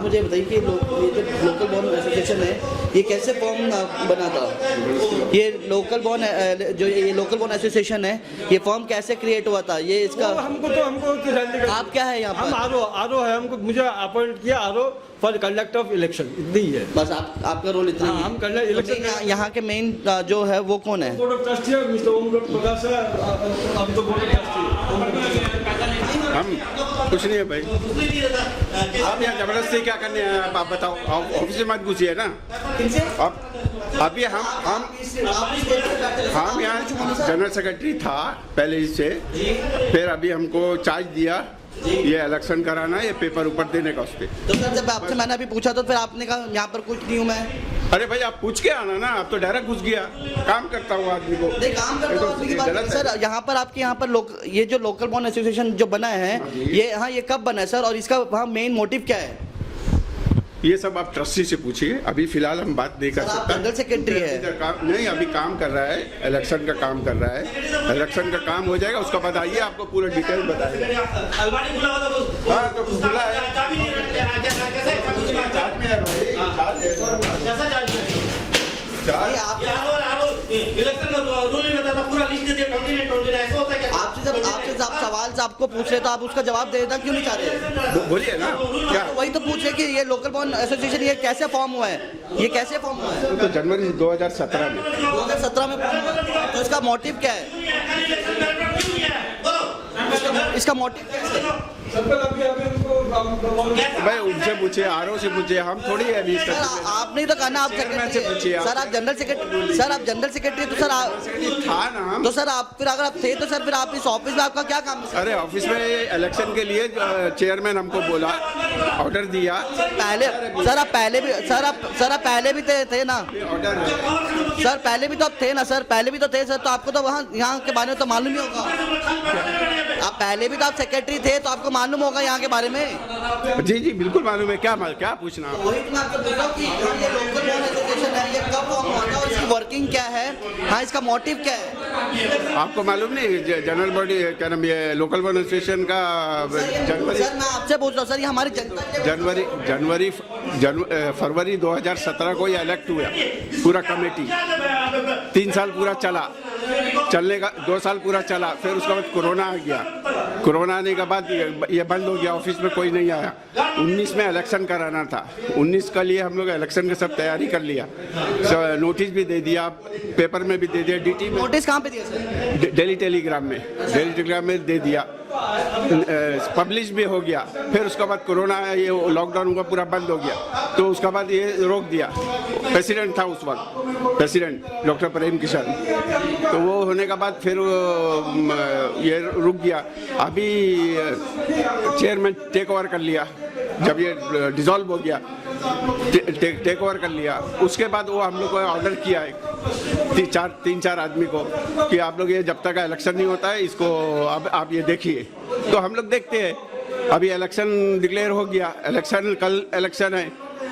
मुझे बताइए कि ये जो लोकल बॉन्ड एसोसिएशन है ये कैसे फॉर्म बना था? ये लोकल बॉन्ड एसोसिएशन है ये फॉर्म कैसे क्रिएट हुआ था? ये इसका हमको तो जानने का। आप क्या है यहाँ पर? हम आरओ है, हमको मुझे अपॉइंट किया RO for conduct of election, इतनी ही है बस आपका रोल इतना ही है? हम कंडक्ट इलेक्शन। यहाँ के मेन जो है वो कौन है? बोर्ड ऑफ ट्रस्टी है मिस्टर ओम प्रकाश है, हम तो बोर्ड ऑफ ट्रस्टी। हम कुछ नहीं है भाई, आप यहाँ जबरदस्ती क्या करने हैं आप बताओ, ऑफिस में मत घुसिए ना आप। अभी हम यहाँ जनरल सेक्रेटरी था पहले से, फिर अभी हमको चार्ज दिया ये इलेक्शन कराना, ये पेपर ऊपर देने का उस पर। तो सर जब आपसे मैंने अभी पूछा तो फिर आपने कहा यहाँ पर कुछ नहीं हूँ मैं। अरे भाई आप पूछ के आना ना, आप तो डायरेक्ट घुस गया। काम करता हुआ आदमी को नहीं, काम करता हूँ आदमी की बात नहीं। सर यहाँ पर आपके यहाँ पर ये जो लोकल बॉन्ड एसोसिएशन जो बना है ये कब बना है सर, और इसका वहाँ मेन मोटिव क्या है? ये सब आप ट्रस्टी से पूछिए, अभी फिलहाल हम बात नहीं कर सकते। जनरल सेक्रेटरी है नहीं, अभी काम कर रहा है, इलेक्शन का काम कर रहा है। इलेक्शन का काम हो जाएगा उसके बाद आइए, आपको पूरा डिटेल बताएंगे। हाँ तो खुला है, आपसे सवाल से आपको पूछ रहे तो आप उसका जवाब देना क्यों नहीं चाह रहे? बोलिए ना क्या? तो वही तो पूछ रहे कि ये लोकल बॉन्ड एसोसिएशन ये कैसे फॉर्म हुआ है, ये कैसे फॉर्म हुआ है? तो जनवरी 2017 में 2017 में फॉर्म हुआ है। तो इसका मोटिव क्या है? इसका मोटिव क्या है? भाई उनसे पूछिए, आरओ से पूछिए, हम थोड़ी है अभी। आपने तो कहना आप सेक्रेटरी से पूछिए। सर आप जनरल सेक्रेटरी, सर आप जनरल सेक्रेटरी तो सर था ना। तो सर आप फिर अगर आप थे तो सर फिर आप इस ऑफिस में आपका क्या काम है? अरे ऑफिस में इलेक्शन के लिए चेयरमैन हमको बोला, ऑर्डर दिया पहले। सर आप पहले भी थे ना? ऑर्डर सर पहले भी तो आप थे ना? सर पहले भी तो थे सर, तो आपको तो वहाँ यहाँ के बारे में तो मालूम ही होगा। आप पहले भी तो आप सेक्रेटरी थे तो आपको मालूम होगा यहाँ के बारे में। जी जी बिल्कुल मालूम है, क्या पूछना? वही तो मैं आपको बोल रहा हूँ कि ये लोकल बॉन्ड एसोसिएशन है, ये कब फॉर्म हुआ था और इसकी वर्किंग क्या है? हाँ, इसका मोटिव क्या है? आपको मालूम नहीं? जनरल बॉडी क्या नाम, ये लोकल बॉन्ड एसोसिएशन का जनवरी। सर मैं आपसे पूछ रहा हूँ सर, ये हमारी फरवरी 2017 को ये इलेक्ट हुआ पूरा कमेटी। 3 साल पूरा चलने का 2 साल पूरा चला, फिर उसके बाद कोरोना आ गया। कोरोना आने के बाद ये बंद हो गया, ऑफिस में कोई नहीं आया। 19 में इलेक्शन कराना था, 19 का लिए हम लोग इलेक्शन की सब तैयारी कर लिया, नोटिस भी दे दिया, पेपर में भी दे दिया, DT में। नोटिस कहाँ पे दिया सर? डेली टेलीग्राम में दे दिया, पब्लिश भी हो गया। फिर उसके बाद कोरोना ये लॉकडाउन हुआ, पूरा बंद हो गया, तो उसके बाद ये रोक दिया। प्रेसिडेंट था उस वक्त, प्रेसिडेंट डॉक्टर प्रेम किशन, तो वो होने के बाद फिर ये रुक गया। अभी चेयरमैन टेक ओवर कर लिया, जब ये डिसॉल्व हो गया टेक ओवर कर लिया। उसके बाद वो हम लोग को ऑर्डर किया है 3-4 आदमी को कि आप लोग ये जब तक इलेक्शन नहीं होता है इसको अब आप ये देखिए। तो हम लोग देखते हैं, अभी इलेक्शन डिक्लेयर हो गया, कल इलेक्शन है,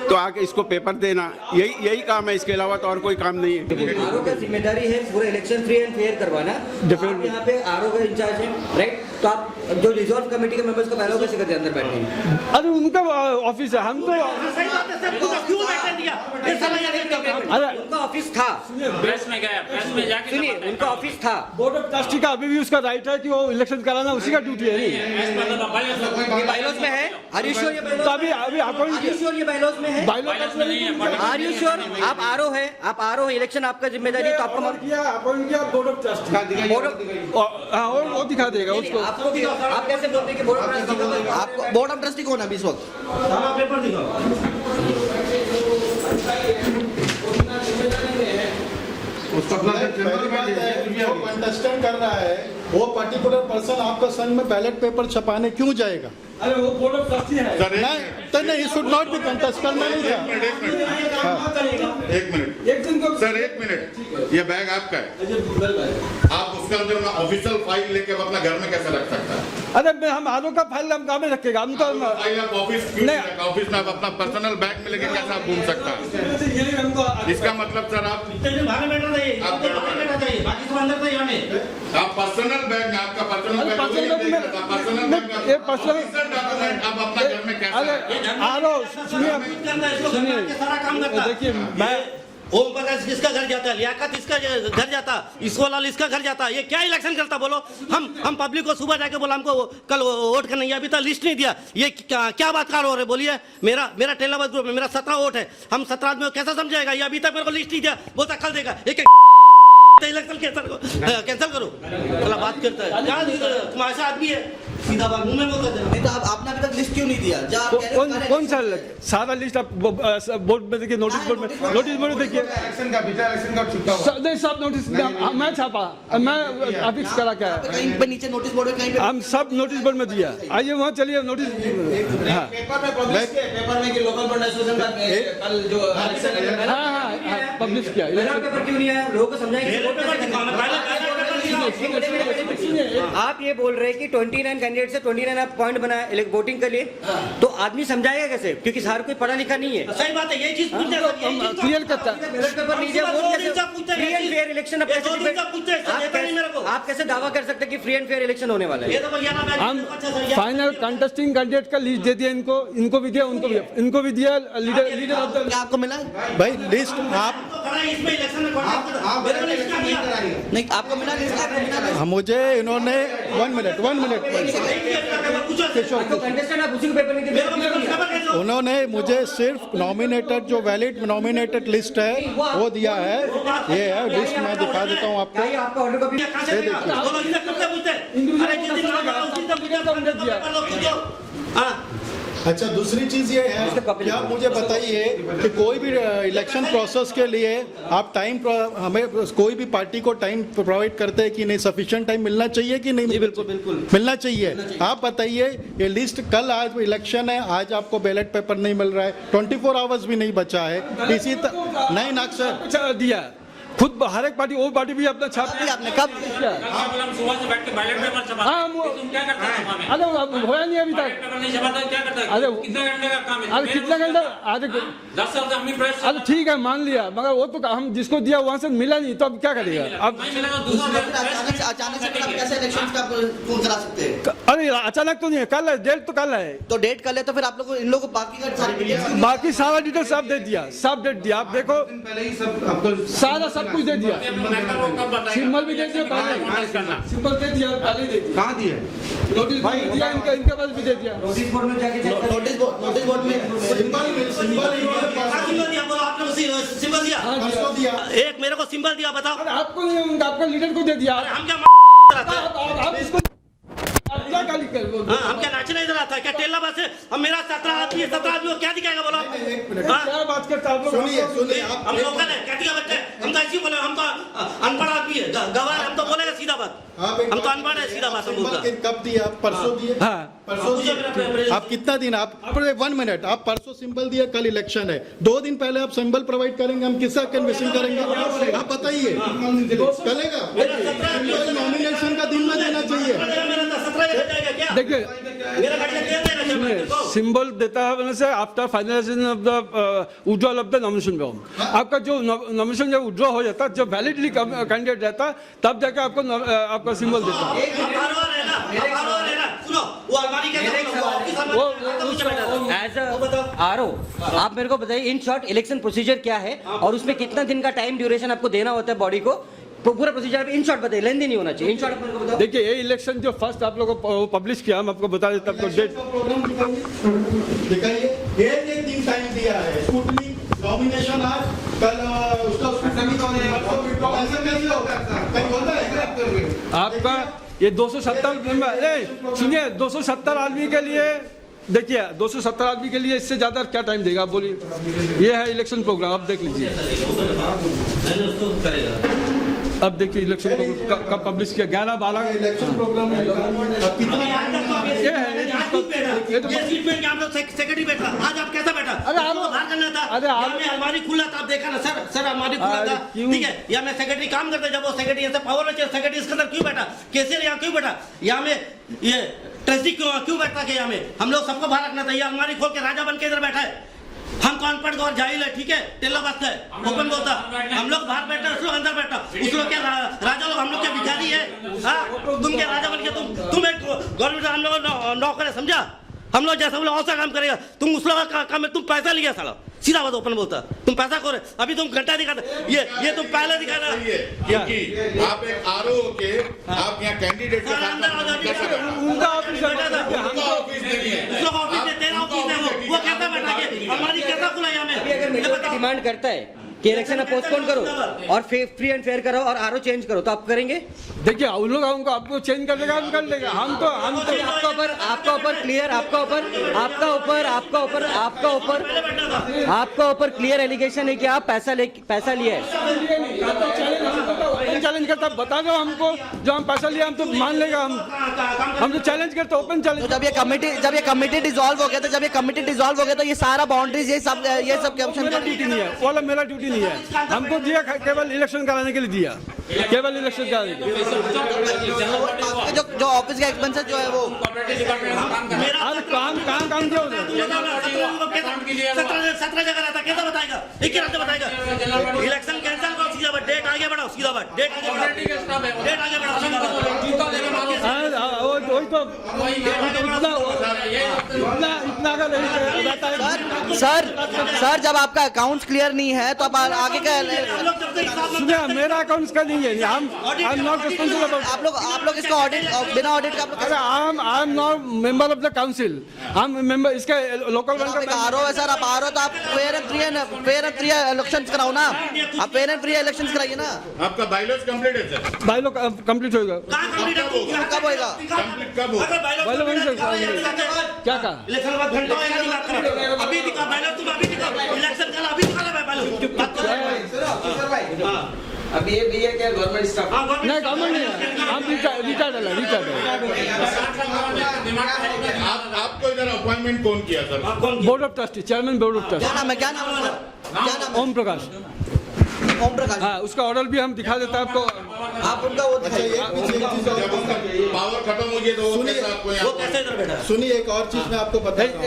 तो आके इसको पेपर देना, यही काम है, इसके अलावा तो और कोई काम नहीं है। आरओ का जिम्मेदारी है पूरा इलेक्शन फ्री एंड फेयर करवाना। डेफिनेटली यहाँ पे आरओ का इंचार्ज है, राइट? तो आप जो रिजॉल्व कमेटी के मेंबर्स को पहले कैसे करते अंदर बैठे हैं? अरे उनका ऑफिस है, हम तो अरे उनका ऑफिस था, प्रेस में जाके सुनिए उनका ऑफिस था। बोर्ड ऑफ ट्रस्टी का अभी भी उसका राइट है कि वो इलेक्शन कराना उसी का ड्यूटी है। ये बाइलॉज में है। आर यू श्योर ये तो अभी अपॉइंट आर यू श्योर ये बाइलॉज में है? Are you sure? आप आरओ है, इलेक्शन आपका जिम्मेदारी है, तो आपको अपॉइंट किया बोर्ड ऑफ ट्रस्टी। वो दिखा देगा उसको। आप कैसे बोलते हैं कि बोर्ड ऑफ ट्रस्टी? आपको बोर्ड ऑफ ट्रस्टी कौन है अभी इस वक्त? जो कंटेस्टेंट कर रहा है वो पर्टिकुलर पर्सन आपका सन में बैलेट पेपर छपाने क्यों जाएगा? अरे वो बोर्ड ऑफ ट्रस्टी है। नहीं, शुड नॉट बी कंटेस्टेंट में नहीं था। एक मिनट सर, 1 मिनट। ये बैग आपका है, आप उसका जो ऑफिशियल फाइल लेके अपना घर में कैसे रख सकता है? अरे हम आलू का फाइल हम कहाँ में रखेगा? हम तो फाइल आप ऑफिस में आप अपना पर्सनल बैग में लेके कैसे आप घूम सकता है? इसका मतलब सर आप पर्सनल बैग में, आपका पर्सनल बैग डॉक्यूमेंट आप अपना घर में कैसे अरे आरो सुनिए सारा काम करता देखिए मैं ओम प्रकाश किसका घर जाता है, लियाकत इसका घर जाता, इसको लाल इसका घर जाता, ये क्या इलेक्शन करता बोलो। हम पब्लिक को सुबह जाके बोला हमको कल वोट करना है, अभी तक लिस्ट नहीं दिया, ये क्या बात कर रहे बोलिए। मेरा टेलाबाद ग्रुप में मेरा 17 वोट है, हम 17 आदमी को कैसा समझाएगा, ये अभी तक मेरे को लिस्ट नहीं दिया, बोलता कल देगा। इलेक्शन कैंसिल करो, चला बात करता है क्या तुम ऐसा आदमी है, सीधा बात मुंह में बोलता है। नहीं तो आपने अभी तक लिस्ट क्यों नहीं दिया? कौन सा सारा लिस्ट आप बोर्ड में देखिए, नोटिस बोर्ड में देखिए, नहीं सब नोटिस मैं छापा, मैं अफिक्स करा क्या है, कहीं पे नीचे नोटिस बोर्ड है, कहीं पे हम सब नोटिस बोर्ड में दिया। आइए वहाँ चलिए नोटिस। हाँ पेपर में कि लोकल बॉडी एसोसिएशन का कल जो हाँ पब्लिश किया। पेपर क्यों नहीं है, लोगों को समझाएंगे। आप ये बोल रहे हैं कि 29 कैंडिडेट से 29 आप पॉइंट बनाए वोटिंग के लिए, तो आदमी समझाएगा कैसे, क्योंकि हर कोई पढ़ा लिखा नहीं है। सही बात है, ये चीज पूछते हैं क्लियर करता बैलेट पेपर नहीं दिया, वोट कैसे फ्री एंड फेयर इलेक्शन आप कैसे दावा कर सकते हैं कि फ्री एंड फेयर इलेक्शन होने वाला है। हम फाइनल कंटेस्टिंग कैंडिडेट का लिस्ट दे दिया, इनको भी दिया, इनको भी दिया। लीडर ऑफ द आपको मिला भाई लिस्ट आप नहीं, आपको मिला लिस्ट, आपको मिला लिस्ट? मुझे इन्होंने 1 मिनट कंटेस्टेंट आप उसी को पेपर नहीं दिया, उन्होंने मुझे सिर्फ नॉमिनेटेड जो वैलिड नॉमिनेटेड लिस्ट है वो दिया है। ये है लिस्ट, मैं दिखा देता हूँ आपको। आपका ऑर्डर कॉपी अच्छा दूसरी चीज ये है कि आप मुझे बताइए कि कोई भी इलेक्शन प्रोसेस के लिए आप टाइम हमें कोई भी पार्टी को टाइम प्रोवाइड करते हैं कि नहीं, सफिशिएंट टाइम मिलना चाहिए कि नहीं? बिल्कुल मिलना चाहिए। आप बताइए ये लिस्ट कल आज इलेक्शन है, आज आपको बैलेट पेपर नहीं मिल रहा है, 24 आवर्स भी नहीं बचा है, इसी नहीं ना सर दिया खुद हर एक पार्टी, वो पार्टी भी अपना छाप दिया। आपने कब हम सुबह से बैठ के बैलेट पेपर छपा, तुम क्या करते हो सभा में? अरे होया नहीं अभी बैलेट तक। पेपर नहीं छपाता क्या करता है? अरे कितना घंटे का काम है? अरे कितना घंटा? अरे 10 साल से हम ही प्रेस। अरे ठीक है मान लिया, मगर वो तो हम जिसको दिया वहां से मिला नहीं, तो अब क्या करेगा? अब नहीं मिला तो दूसरा अचानक से आप कैसे इलेक्शन का करा सकते हैं? अरे अचानक तो नहीं है, कल है डेट, तो कल है, तो डेट कर ले, तो फिर आप लोग इन लोगों को बाकी का सारी डिटेल्स बाकी सारा डिटेल सब दे दिया, सब डेट दिया। आप देखो सारा सब कुछ दे दिया, सिंबल भी दे दिया, सिंबल दे दिया, पहले दे दिया। कहाँ दिए? नोटिस भी दिया, इनके पास भी दे दिया। नोटिस बोर्ड में जाके चेक करें। नोटिस बोर्ड में सिंबल दिया, बोलो आपने सिंबल दिया, परसों दिया। एक मेरे को सिंबल दिया, बताओ अरे आपको नहीं, आपका लीडर को दे दिया। हम क्या आप इसको क्या गाली कर रहे हो? हम क्या नाचने इधर आता है क्या? टेला बस है, हम मेरा 17 आदमी है, 17 आदमी को क्या दिखाएगा बोलो? क्या बात करते हैं आप लोग? सुनिए आप हम लोकल है, क्या दिखा बच्चे? हम तो ऐसे ही बोले, हम तो अनपढ़ आदमी है, गवार, हम तो बोलेगा सीधा बात, हम तो अनपढ़ है, सीधा बात हम बोलता। कब दिया? परसों दिए। हाँ परसों दिए। आप कितना दिन आप 1 मिनट, आप परसों सिंबल दिया, कल इलेक्शन है, 2 दिन पहले आप सिंबल प्रोवाइड करेंगे, हम किसका कन्वेंशन करेंगे? आप बताइए चलेगा? नॉमिनेशन का दिन में देना चाहिए। देखिए सिंबल देता है वजह से after finalisation of the withdrawal of the nomination form, आपका जो नॉमिनेशन जब विड्रॉ हो जाता है, जब वैलिडली कैंडिडेट रहता है, तब जाके आपका सिंबल देता है। एज आरओ आप मेरे को बताइए इन शॉर्ट इलेक्शन प्रोसीजर क्या है, और उसमें कितना दिन का टाइम ड्यूरेशन आपको देना होता है बॉडी को, पूरा प्रोसीजर इन शॉर्ट बताइए, लेंदी नहीं होना चाहिए, इन शॉर्ट मेरे को बताओ। देखिए ये इलेक्शन जो फर्स्ट आप लोगों को पब्लिश किया, हम आपको बता देते आपको डेट दिखाइए। एक दिन टाइम दिया है, स्कूटनी नॉमिनेशन आज, कल उसका आपका ये 270 सुनिए 270 आदमी के लिए, देखिए 270 आदमी के लिए इससे ज्यादा क्या टाइम देगा आप बोलिए? ये है इलेक्शन प्रोग्राम, आप देख लीजिए। अब देखिए इलेक्शन कब पब्लिश किया, 11-12 इलेक्शन प्रोग्राम ये सीट पे आप लोग सेक्रेटरी बैठा, आज आप कैसा बैठा? अरे बाहर करना था, अलमारी खुला था, आप देखा ना सर अलमारी खुला था, ठीक है, या मैं सेक्रेटरी काम करता, जब वो सेक्रेटरी ऐसे पावर में सेक्रेटरी इसके अंदर क्यों बैठा? कैसे यहाँ क्यों बैठा? यहाँ में ये ट्रस्टी क्यों बैठता है? यहाँ में हम लोग सबको बाहर रखना था, ये अलमारी खोल के राजा बन के इधर बैठा है। हम तो अनपढ़ और जाहिल है, ठीक है, टेला बात है, ओपन बोलता, हम लोग बाहर बैठा, उस लोग अंदर बैठा, उस लोग क्या राजा लोग, हम लोग क्या भिखारी है? हाँ तुम क्या राजा बन के तुम एक गवर्नमेंट हम लोग नौकर है, समझा? हम लोग जैसा बोले औसा काम करेगा, तुम उस लोग का काम में तुम पैसा लिया साला, सीधा बात ओपन बोलता, तुम पैसा खो रहे, अभी तुम घंटा दिखाते, ये तुम पहले दिखाना, क्योंकि आप एक आरओ के आप यहाँ कैंडिडेट के साथ उनका ऑफिस है, उनका ऑफिस नहीं है। उस लोग ऑफिस है, तेरा ऑफिस है, वो कैसा बैठा के हमारी कैसा खुला यहाँ अभी अगर में, मेजोरिटी डिमांड करता है कि इलेक्शन अब पोस्टपोन करो और फ्री एंड फेयर करो और आरओ चेंज करो, तो आप करेंगे? देखिए उन लोग हमको आपको चेंज कर देगा, हम कर लेगा। हम तो आपका ऊपर क्लियर, आपका ऊपर क्लियर एलिगेशन है कि आप पैसा लिया है। चैलेंज करता बता दो हमको, जो हम पैसा लिया हम तो मान लेगा, हम तो चैलेंज करते ओपन चैलेंज। तो जब ये कमेटी डिसॉल्व हो गया तो ये सारा बाउंड्रीज ये सब कैप्शन मेरा ड्यूटी नहीं है, वाला मेरा ड्यूटी नहीं है। हमको दिया केवल इलेक्शन कराने के लिए दिया, केवल इलेक्शन कराने के लिए। जो ऑफिस का एक्सपेंसेस जो है वो काम किया उन्होंने। 17 जगह रहता, कैसा बताएगा, एक ही रात में बताएगा, इलेक्शन कैंसिल करो, सीधा बात, डेट आगे बढ़ाओ, सीधा बात, डेट आगे बढ़ाओ, सीधा बात। वही तो इतना का नहीं रहता है। सर जब आपका अकाउंट्स क्लियर नहीं है तो आप आगे का सुनिए, मेरा अकाउंट्स का नहीं है, हम नॉट रिस्पॉन्सिबल। आप लोग इसका ऑडिट बिना ऑडिट का अरे I am not member of the council, हम मेंबर इसका लोकल बैंक का आरओ है सर, आप आरओ तो आप फेयर एंड फ्री इलेक्शंस कराओ ना, आप फेयर एंड फ्री इलेक्शंस कराइए ना। आपका बाइलॉज कंप्लीट है सर? भाई लोग कंप्लीट होगा, कब होएगा? कंप्लीट कब होगा? भाई लोग वहीं से क्या कहा इलेक्शन बाद घंटा होएगा, बात करो, अभी दिखा पहले, तुम अभी दिखा, इलेक्शन कल अभी दिखा ले पहले, बात करो। अभी ये क्या गवर्नमेंट स्टाफ? नहीं, गवर्नमेंट नहीं है, हम रिटायर्ड आपको इधर अपॉइंटमेंट कौन किया sir? Board of trustee, chairman board of trustee क्या नाम है? ओम प्रकाश। हाँ, उसका ऑर्डर भी हम दिखा देते हैं आपको। आप उनका वो दिखाइए। जब उसका पावर खत्म हो गया तो वो कैसे आपको यहाँ कैसे इधर बैठा? सुनिए, एक और चीज मैं आपको बता रहा हूँ।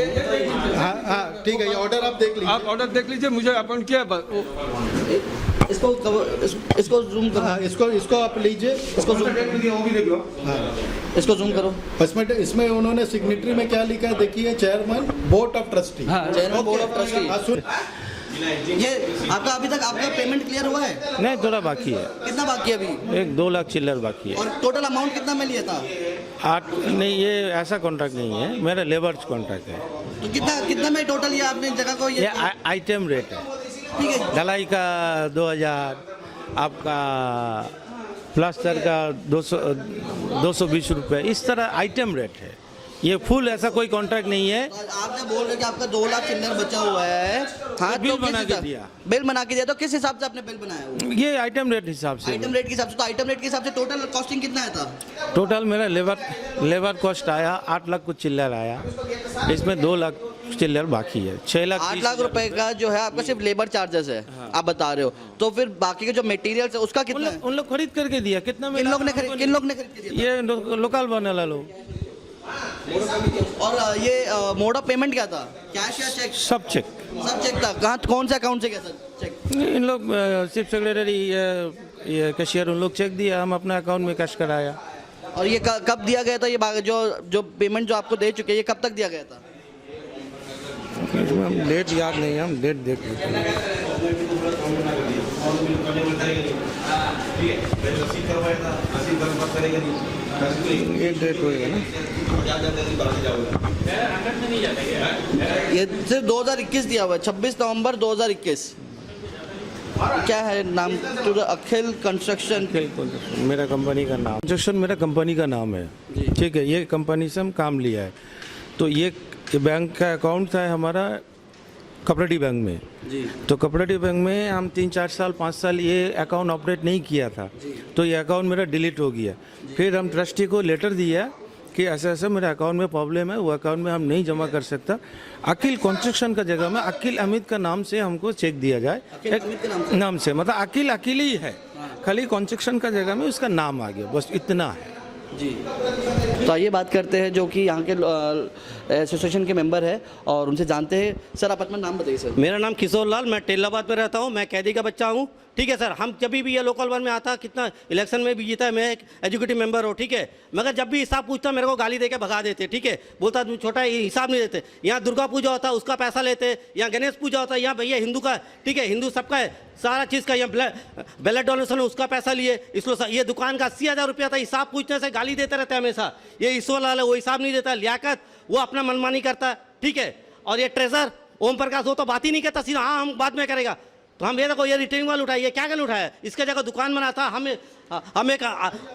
हाँ, ठीक है, ये ऑर्डर आप देख लीजिए। आप ऑर्डर देख लीजिए, मुझे अपॉइंट किया। इसको जूम करो। हाँ, इसको आप लीजिए, इसको जूम करो। इसमें उन्होंने सिग्नेटरी में क्या लिखा है देखिए, chairman board of trustee. Chairman board of trustee. ये आपका अभी तक आपका पेमेंट क्लियर हुआ है? नहीं, थोड़ा बाकी है। कितना बाकी है अभी? एक 2 लाख चिल्लर बाकी है। और टोटल अमाउंट कितना में लिया था? 8 नहीं, ये ऐसा कॉन्ट्रैक्ट नहीं है, मेरा लेबर्स कॉन्ट्रैक्ट है। तो कितना में टोटल ये आपने जगह को ये आइटम रेट है। ठीक है, ढलाई का 2000, आपका प्लास्टर का 220 रुपये, इस तरह आइटम रेट है। ये फुल ऐसा कोई कॉन्ट्रैक्ट नहीं है। आप जब बोल रहे कि आपका 2 लाख चिल्लर बचा हुआ है, हाँ, बिल तो बना के दिया। बिल बना के दिया, तो किस हिसाब से आपने बिल बनाया वो? ये आइटम रेट हिसाब से। आइटम रेट के हिसाब से, तो आइटम रेट के हिसाब से टोटल कॉस्टिंग कितना आया था? टोटल मेरा लेबर कॉस्ट आया 8 लाख कुछ चिल्लर आया, इसमें 2 लाख चिल्लर बाकी है। 6 लाख 8 लाख रुपए का जो है आपका सिर्फ लेबर चार्जेस है। हाँ। आप बता रहे हो, तो फिर बाकी के जो मटेरियल्स है उसका कितना है? उन लोग खरीद करके दिया। कितना में? किन लोग ने खरीद के दिया? ये लोकल बने लोग। और ये मोड ऑफ पेमेंट क्या था? कैश या चेक? सब चेक। सब चेक था। कहाँ, कौन से अकाउंट से गया था चेक? इन लोग चीफ सेक्रेटरी ये कैशियर उन लोग चेक दिया, हम अपने अकाउंट में कैश कराया। और ये कब दिया गया था? ये जो पेमेंट जो आपको दे चुके हैं, ये कब तक दिया गया था? हम डेट याद नहीं है, हम डेट देख लेते हैं। ये डेट होएगा ना, ये सिर्फ 2021 दिया हुआ है, 26 नवंबर 2021। क्या है नाम? अखिल कंस्ट्रक्शन। मेरा कंपनी का नाम, कंस्ट्रक्शन मेरा कंपनी का नाम है। ठीक है, ये कंपनी से हम काम लिया है। तो ये बैंक का अकाउंट था हमारा कॉपरेटिव बैंक में जी। तो कॉपरेटिव बैंक में हम 3-4 साल 5 साल ये अकाउंट ऑपरेट नहीं किया था, तो ये अकाउंट मेरा डिलीट हो गया। फिर हम ट्रस्टी को लेटर दिया कि ऐसा ऐसा मेरे अकाउंट में प्रॉब्लम है, वो अकाउंट में हम नहीं जमा कर सकता। अकील कंस्ट्रक्शन का जगह में अकील अमित का नाम से हमको चेक दिया जाए। नाम से मतलब अकील ही है, खाली कंस्ट्रक्शन का जगह में उसका नाम आ गया, बस इतना है जी। तो आइए बात करते हैं जो कि यहाँ के एसोसिएशन के मेंबर है और उनसे जानते हैं। सर, आप अपना नाम बताइए सर। मेरा नाम किशोर लाल, मैं टेलाबाद में रहता हूँ, मैं कैदी का बच्चा हूँ। ठीक है सर, हम जब भी ये लोकल वन में आता, कितना इलेक्शन में भी जीता है, मैं एक एग्जीक्यूटिव मेंबर हूँ, ठीक है, मगर जब भी हिसाब पूछता मेरे को गाली देके भगा देते, ठीक है, बोलता तुम छोटा है, हिसाब नहीं देते। यहाँ दुर्गा पूजा होता है उसका पैसा लेते, यहाँ गणेश पूजा होता है, यहाँ भैया हिंदू का, ठीक है, हिंदू सबका है, सारा चीज़ का, यहाँ ब्लड डोनेशन है उसका पैसा लिए, इसलिए ये दुकान का 80,000 रुपया था, हिसाब पूछने से गाली देते रहते हैं हमेशा। ये ईश्वर लाल है, वो हिसाब नहीं देता, लियाकत वो अपना मनमानी करता है, ठीक है, और ये ट्रेजर ओम प्रकाश वो तो बात ही नहीं करता, सीधा हाँ हम बाद में करेगा। तो हम ये देखो ये रिटेनिंग वाल उठाया, ये क्या गल उठाया, इसके जगह दुकान बनाता, हम एक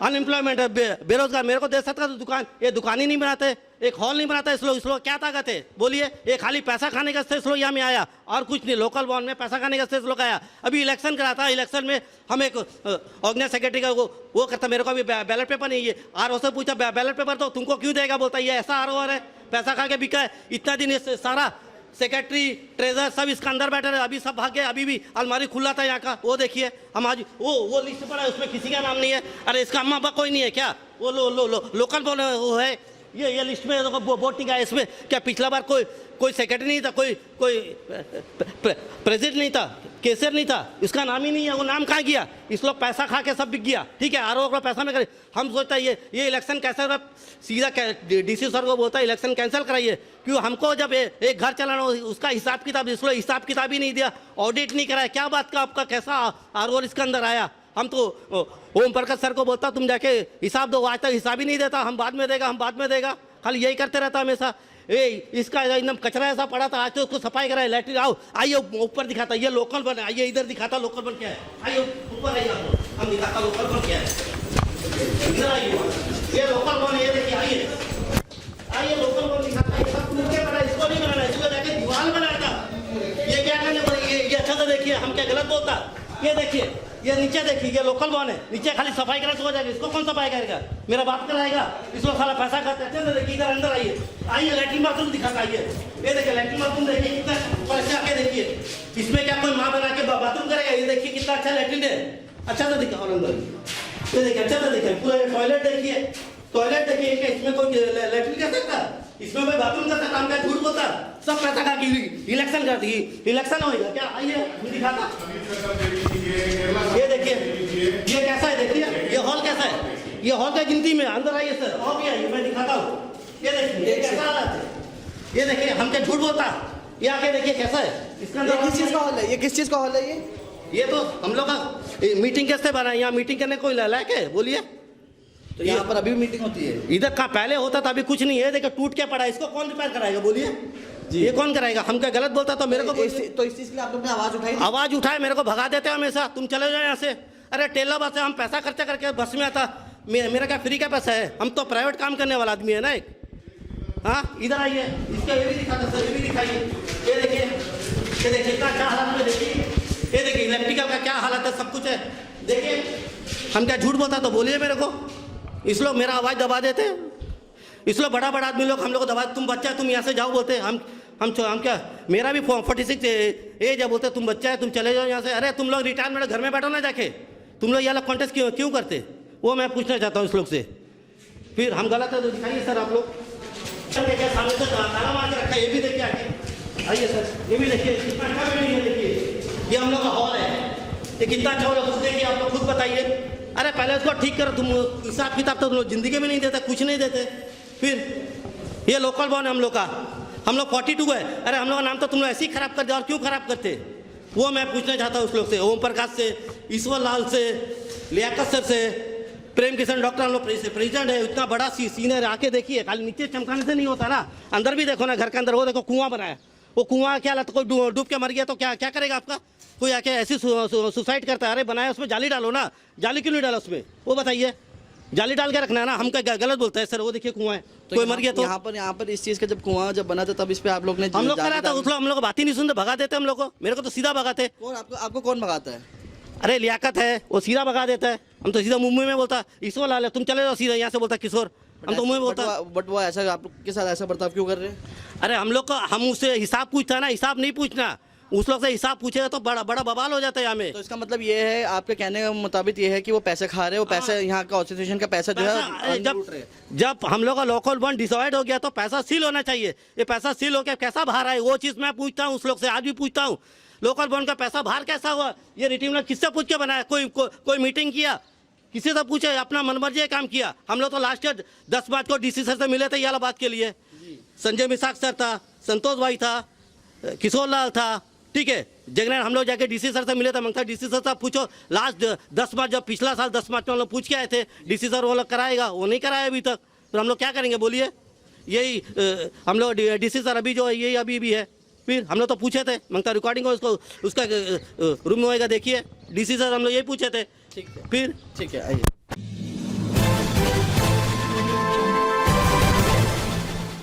अनएम्प्लॉयमेंट है, बेरोजगार, मेरे को दे सकता तो दुकान, ये दुकान ही नहीं बनाते, एक हॉल नहीं बनाता, इस लोग क्या ताकत है बोलिए, ये खाली पैसा खाने का इस लोग यहाँ में आया और कुछ नहीं, लोकल बॉन्ड में पैसा खाने का इस लोग आया। अभी इलेक्शन करा था, इलेक्शन में हम एक ऑर्गेनाइज सेक्रेटरी का वो करता, मेरे को अभी बैलेट पेपर नहीं है, आर से पूछा बैलेट पेपर तो तुमको क्यों देगा, बोलता है ये ऐसा आर है, पैसा खा के बिका है, इतना दिन सारा सेक्रेटरी ट्रेजर सब इसका अंदर बैठे रहे, अभी सब भाग गए, अभी भी अलमारी खुला था यहाँ का, वो देखिए हम आज वो लिस्ट पड़ा है, उसमें किसी का नाम नहीं है। अरे इसका अम्मा अब्बा कोई नहीं है क्या, वो लोकल वो है, ये लिस्ट में वोट नहीं गया, इसमें क्या पिछला बार कोई सेक्रेटरी नहीं था, कोई प्रेसिडेंट नहीं था, केसर नहीं था, इसका नाम ही नहीं है, वो नाम कहाँ गया, इस लोग पैसा खा के सब बिक गया, ठीक है, आरोप का पैसा में करे। हम सोचता है ये इलेक्शन कैसे, सीधा डीसी सर को बोलता है इलेक्शन कैंसिल कराइए, क्यों हमको जब एक घर चलाना उसका हिसाब किताब, इसलिए हिसाब किताब ही नहीं दिया, ऑडिट नहीं कराया, क्या बात का आपका कैसा आरोप इसके अंदर आया। हम तो ओम प्रकाश सर को बोलता तुम जाके हिसाब दो, आज तक हिसाब ही नहीं देता, हम बाद में देगा, खाली यही करते रहता हमेशा। इसका एकदम कचरा ऐसा पड़ा था, आज तो उसको सफाई कराए, लैट्रिन आओ आइए ऊपर दिखाता, ये लोकल बन, आइए इधर दिखाता लोकल बन क्या है, आइए ऊपर आइए हम दिखाता लोकल बन क्या है, इधर आइए, ये लोकल बन, ये देखिए आइए लोकल बन दिखाता, ये सब टूट के बना, इसको नहीं बनाना, इसको जाके दीवार बनाया था, ये क्या करने बोले, ये अच्छा से देखिए, हम क्या गलत बोलता, ये देखिए, ये नीचे देखिए, ये लोकल बॉन है, नीचे खाली सफाई करा हो जाएगा, इसको कौन सफाई करेगा, मेरा बात कराएगा, इसको सारा पैसा खाते हैं। तो देखिए इधर अंदर आइए लैट्रिन बाथरूम दिखाता, आइए ये देखिए लैट्रिन बाथरूम देखिए कितना पैसे आके देखिए, इसमें क्या कोई माँ बना के बाथरूम करेगा, ये देखिए कितना अच्छा लैट्रिन है, अच्छा से दिखा और अंदर ये देखिए, अच्छा से दिखा, पूरा टॉयलेट देखिए, इसमें कोई लैट्रिन कर सकता, इसमें कोई बाथरूम कर सकता, हम क्या झूठ बोलता, सब पैसा खा के इलेक्शन करती, इलेक्शन होगा क्या, आइए दिखाता, ये देखिए ये कैसा है, देखिए ये हॉल कैसा है, ये हॉल का गिनती में, अंदर आइए सर, और भी आइए, मैं दिखाता हूँ, ये देखिए ये कैसा हालत है, ये देखिए हम क्या झूठ बोलता, ये आके देखिए कैसा है, इसका ये किस चीज़ का हॉल है, ये किस चीज़ का हॉल है, ये तो हम लोग का मीटिंग कैसे बना, यहाँ मीटिंग करने कोई लायक है बोलिए, तो यहाँ पर अभी भी मीटिंग होती है, इधर का पहले होता था, अभी कुछ नहीं है, देखिए टूट के पड़ा, इसको कौन रिपेयर कराएगा बोलिए, ये कौन कराएगा, हम क्या गलत बोलता तो मेरे को तो इस चीज़ के लिए आप लोग ने आवाज़ उठाए, मेरे को भगा देते हमेशा, तुम चले जाओ यहाँ से, अरे टेला बस है, हम पैसा खर्चा करके बस में आता, मेरा क्या फ्री का पैसा है, हम तो प्राइवेट काम करने वाला आदमी है ना एक, हाँ इधर आइए, इसका ये भी दिखाता सर, ये भी दिखाइए, ये देखिए इतना क्या हालत में, देखिए ये देखिए इलेक्ट्रिकल का क्या हालत है, सब कुछ है, देखिए हम क्या झूठ बोलता तो बोलिए मेरे को, इस लोग मेरा आवाज़ दबा देते, इस लोग बड़ा आदमी लोग हम लोग को दबा, तुम बच्चा तुम यहाँ से जाओ बोलते, हम क्या, मेरा भी 46 एज है, बोलते तुम बच्चा है तुम चले जाओ यहाँ से, अरे तुम लोग रिटायरमेंट घर में बैठो ना जाके, तुम लोग ये वाला कॉन्टेस्ट क्यों करते, वो मैं पूछना चाहता हूँ इस लोग से। फिर हम गलत है तो दिखाइए सर, आप लोग क्या सामने से ताला मार के रखा है, ये भी देखिए आगे आइए सर, ये भी देखिए कितना अच्छा बिल्डिंग है, देखिए ये हम लोग का हॉल है, ये कितना अच्छा हो, खुद देखिए आप लोग खुद बताइए, अरे पहले उसको ठीक करो, तुम हिसाब किताब तो तुम लोग जिंदगी में नहीं देते, कुछ नहीं देते। फिर ये लोकल बॉन है हम लोग का, हम लोग 42 है, अरे हम लोग का नाम तो तुम लोग ऐसे ही खराब कर दिया, और क्यों खराब करते, वो मैं पूछना चाहता हूँ उस लोग से, ओम प्रकाश से, ईश्वर लाल से, लियाकत सर से, प्रेम किशन डॉक्टर हम लोग प्रेसिडेंट है, इतना बड़ा सीनियर आके देखिए, खाली नीचे चमकाने से नहीं होता ना, अंदर भी देखो ना, घर के अंदर वो देखो कुआं बनाया, वो कुआं क्या लगता, कोई डूब के मर गया तो क्या करेगा आपका, कोई आके ऐसी सुसाइड करता है, अरे बनाया उसमें जाली डालो ना, जाली क्यों नहीं डाला उसमें, वो बताइए, जाली डाल के रखना है ना, हम क्या गलत बोलते हैं सर, वो देखिए कुआं है, तो कोई मर गया तो यहाँ पर इस चीज़ का जब कुआं जब बना था तब इस पे आप लोग ने हम लोग करा था, उस लोग हम लोग बात ही नहीं सुनते, भगा देते हम लोग को, मेरे को तो सीधा भगाते। कौन आपको कौन भगाता है, अरे लियाकत है, वो सीधा भगा देता है, हम तो सीधा मुंबई में बोलता ईश्वर लाल है, तुम चले जाओ सीधा, यहाँ से बोलता किशोर, हम तो मुंबई बोलता, बट वो ऐसा आप लोग के साथ ऐसा बर्ताव क्यों कर रहे हैं, अरे हम लोग को, हम उससे हिसाब पूछता है ना, हिसाब नहीं पूछना, उस लोग से हिसाब पूछेगा तो बड़ा बवाल हो जाता है यहाँ में। तो इसका मतलब ये है, आपके कहने का मुताबिक ये है कि वो पैसे खा रहे हैं, वो पैसे यहाँ का एसोसिएशन का पैसा जो है जब हम लोग का लोकल बॉन्ड डिसाइड हो गया तो पैसा सील होना चाहिए, ये पैसा सील हो गया कैसा बाहर आए, वो चीज़ मैं पूछता हूँ उस लोग से, आज भी पूछता हूँ, लोकल बॉन्ड का पैसा बाहर कैसा हुआ? ये रिटीम किससे पूछ के बनाया? कोई मीटिंग किया? किसी से पूछे? अपना मनमर्जी काम किया। हम लोग तो लास्ट ईयर 10 मार्च को डीसी सर से मिले थे ये वाला बात के लिए। संजय मिसाक सर था, संतोष भाई था, किशोर लाल था, ठीक है। जगनैन हम लोग जाके डीसी सर से मिले थे। मंगता डीसी सर साहब पूछो, लास्ट 10 मार्च, जब पिछला साल 10 मार्च में हम लोग पूछ के आए थे, डीसी सर वो लोग कराएगा, वो नहीं कराया अभी तक। तो हम लोग क्या करेंगे बोलिए? यही हम लोग डीसी सर अभी जो है यही अभी भी है। फिर हम लोग तो पूछे थे, मंगता रिकॉर्डिंग हो उसको, उसका रूम में होएगा देखिए, डीसी सर हम लोग यही पूछे थे। ठीक है, फिर ठीक है, आइए।